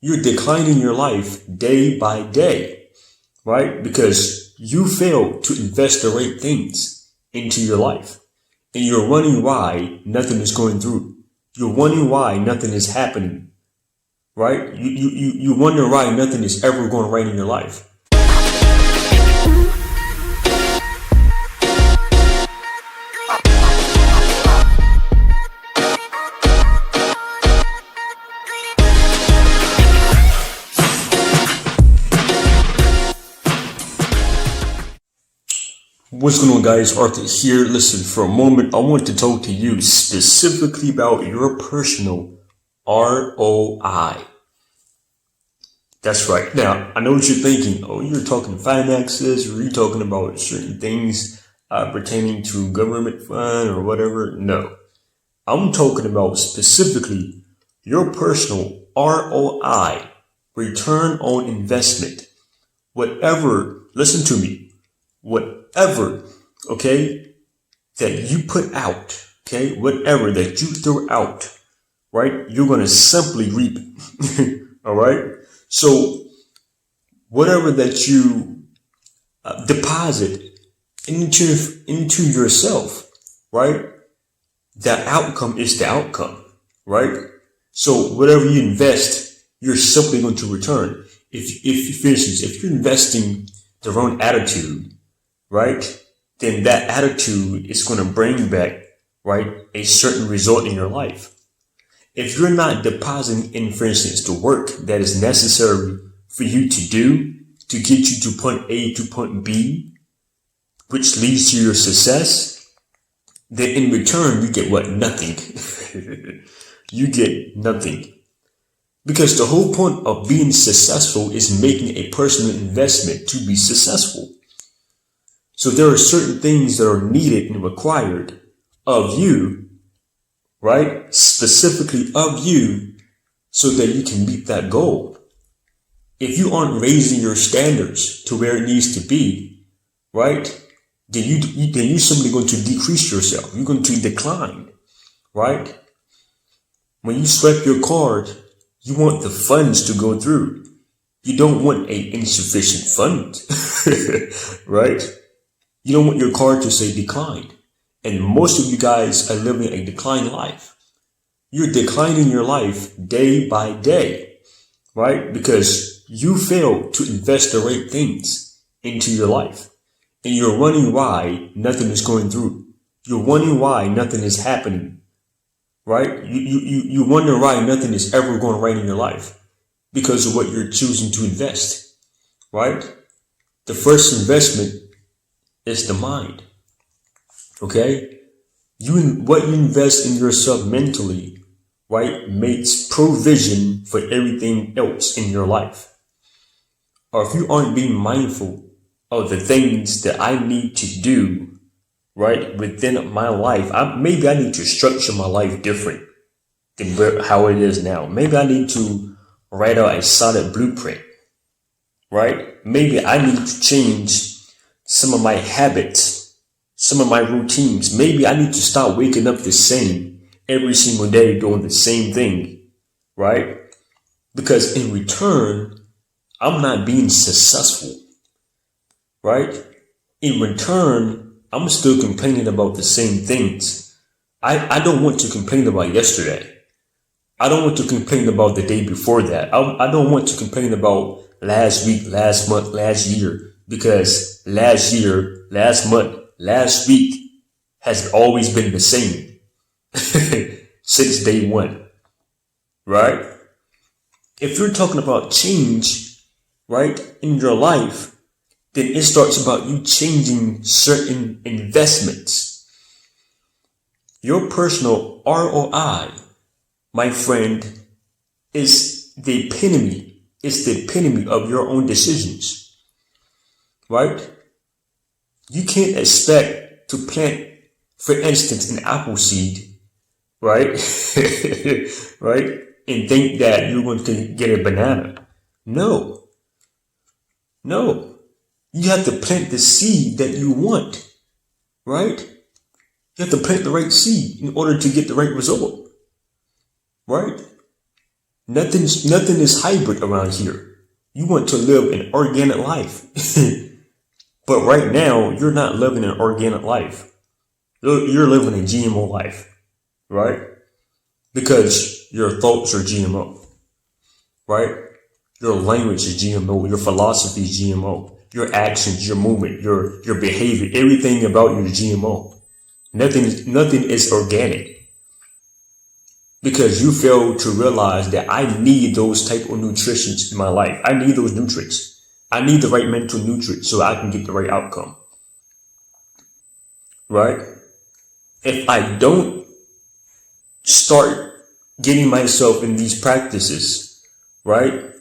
you're declining your life day by day, right? Because you failed to invest the right things into your life. And you're wondering why nothing is going through. You're wondering why nothing is happening, right? You wonder why nothing is ever going right in your life. What's going on, guys? Arthur here. Listen, for a moment, I want to talk to you specifically about your personal ROI. That's right. Now, I know what you're thinking. Oh, you're talking finances, or you're talking about certain things pertaining to government fund or whatever. No, I'm talking about specifically your personal ROI, return on investment. Whatever, listen to me, whatever, okay, that you put out, okay, whatever that you throw out, right, you're going to simply reap. All right. So whatever that you deposit into yourself, right, that outcome is the outcome, right? So whatever you invest, you're simply going to return. If for instance, if you're investing the wrong attitude, right, then that attitude is going to bring back, right, a certain result in your life. If you're not depositing in, for instance, the work that is necessary for you to do to get you to point A to point B, which leads to your success, then in return, you get what? Nothing. You get nothing. Because the whole point of being successful is making a personal investment to be successful. So there are certain things that are needed and required of you, right? Specifically of you, so that you can meet that goal. If you aren't raising your standards to where it needs to be, right, then you're simply going to decrease yourself. You're going to decline, right? When you swipe your card, you want the funds to go through. You don't want a insufficient fund, right? You don't want your card to say declined. And most of you guys are living a declined life. You're declining your life day by day, right? Because you failed to invest the right things into your life. And you're wondering why nothing is going through. You're wondering why nothing is happening, right? You wonder why nothing is ever going right in your life because of what you're choosing to invest, right? The first investment is the mind. Okay? What you invest in yourself mentally, right, makes provision for everything else in your life. Or if you aren't being mindful of the things that I need to do, right, within my life, maybe I need to structure my life different than how it is now. Maybe I need to write out a solid blueprint, right? Maybe I need to change some of my habits, some of my routines. Maybe I need to start waking up the same every single day, doing the same thing, right? Because in return, I'm not being successful, right? In return, I'm still complaining about the same things. I don't want to complain about yesterday. I don't want to complain about the day before that. I don't want to complain about last week, last month, last year. Because last year, last month, last week has always been the same since day one, right? If you're talking about change, right, in your life, then it starts about you changing certain investments. Your personal ROI, my friend, is the epitome of your own decisions. Right? You can't expect to plant, for instance, an apple seed, right? Right? And think that you're going to get a banana. No. You have to plant the seed that you want, right? You have to plant the right seed in order to get the right result, right? Nothing is hybrid around here. You want to live an organic life. But right now, you're not living an organic life. You're living a GMO life, right? Because your thoughts are GMO, right? Your language is GMO. Your philosophy is GMO. Your actions, your movement, your behavior, everything about you is GMO. Nothing is organic. Because you fail to realize that I need those type of nutritions in my life. I need those nutrients. I need the right mental nutrients so I can get the right outcome. Right? If I don't start getting myself in these practices, right?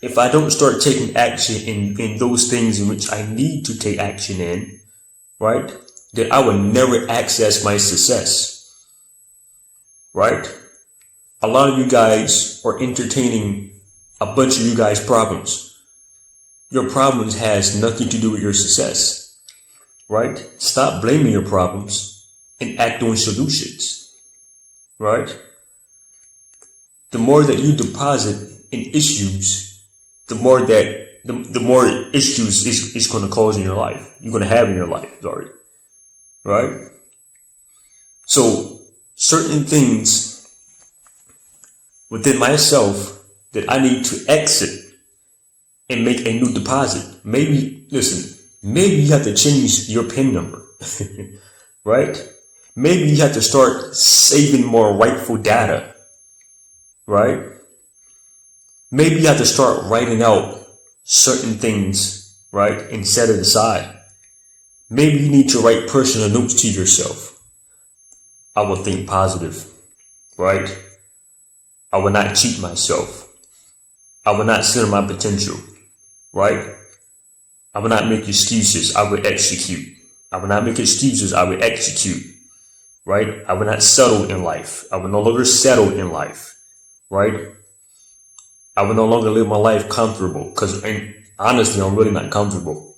If I don't start taking action in those things in which I need to take action in, right? Then I will never access my success. Right? A lot of you guys are entertaining a bunch of you guys' problems. Your problems has nothing to do with your success, right? Stop blaming your problems and act on solutions, right? The more that you deposit in issues, the more issues is going to cause in your life. You're going to have in your life, sorry, right? So certain things within myself that I need to exit and make a new deposit. Maybe you have to change your PIN number, right? Maybe you have to start saving more rightful data, right? Maybe you have to start writing out certain things, right, and set it aside. Maybe you need to write personal notes to yourself. I will think positive, right? I will not cheat myself. I will not sit on my potential, right? I will not make excuses. I will execute. I will not make excuses. I will execute, right? I will not settle in life. I will no longer settle in life, right? I will no longer live my life comfortable because honestly, I'm really not comfortable,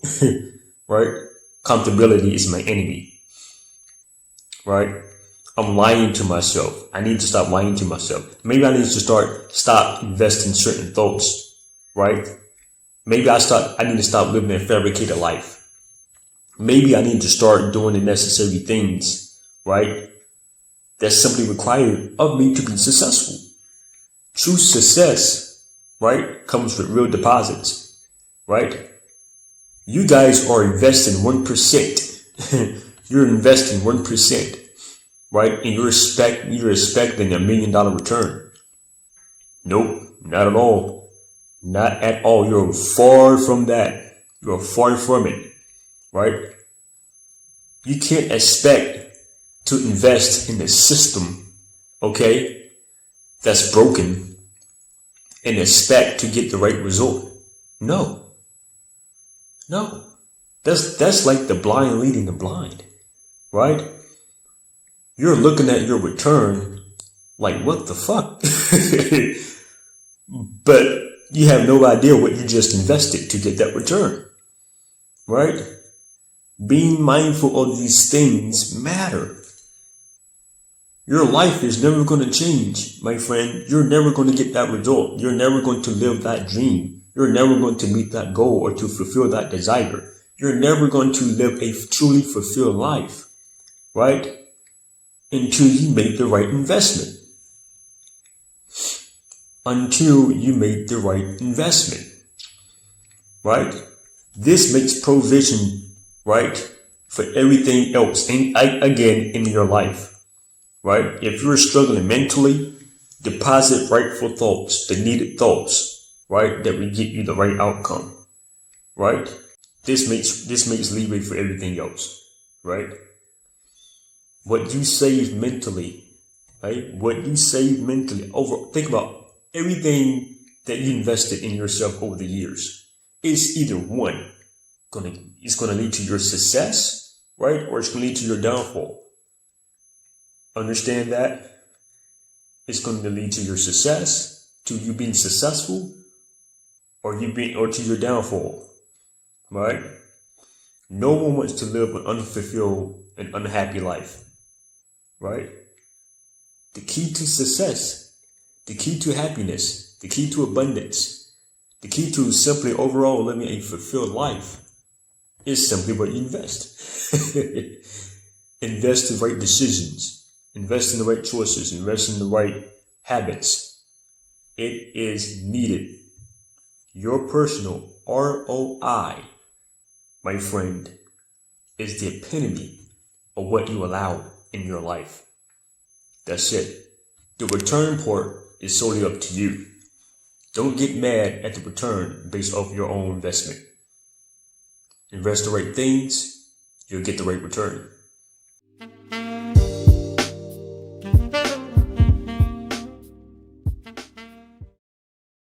right? Comfortability is my enemy, right? I'm lying to myself. I need to stop lying to myself. Maybe I need to stop investing in certain thoughts, right? Maybe I need to stop living a fabricated life. Maybe I need to start doing the necessary things, right? That's simply required of me to be successful. True success, right, comes with real deposits, right? You guys are investing 1%. You're investing 1%. Right? And you're expecting $1 million return. Nope, not at all. Not at all. You're far from that. You're far from it. Right? You can't expect to invest in a system, okay, that's broken and expect to get the right result. No. That's like the blind leading the blind. Right? You're looking at your return like, what the fuck? But you have no idea what you just invested to get that return, right? Being mindful of these things matter. Your life is never going to change, my friend. You're never going to get that result. You're never going to live that dream. You're never going to meet that goal or to fulfill that desire. You're never going to live a truly fulfilled life, right? Until you make the right investment. Until you make the right investment. Right? This makes provision, right, for everything else again in your life. Right? If you're struggling mentally, deposit rightful thoughts, the needed thoughts, right, that will get you the right outcome. Right? This makes leeway for everything else. Right? What you save mentally, right? What you save mentally think about everything that you invested in yourself over the years. It's either one, it's gonna lead to your success, right? Or it's gonna lead to your downfall. Understand that? It's going to lead to your success, to you being successful, or to your downfall. Right? No one wants to live an unfulfilled and unhappy life. Right? The key to success The key to happiness, the key to abundance, the key to simply overall living a fulfilled life is simply what you invest. Invest in the right decisions, invest in the right choices, invest in the right habits. It is needed. Your personal ROI, my friend, is the epitome of what you allow in your life. That's it. The return part is solely up to you. Don't get mad at the return based off your own investment. Invest the right things, you'll get the right return.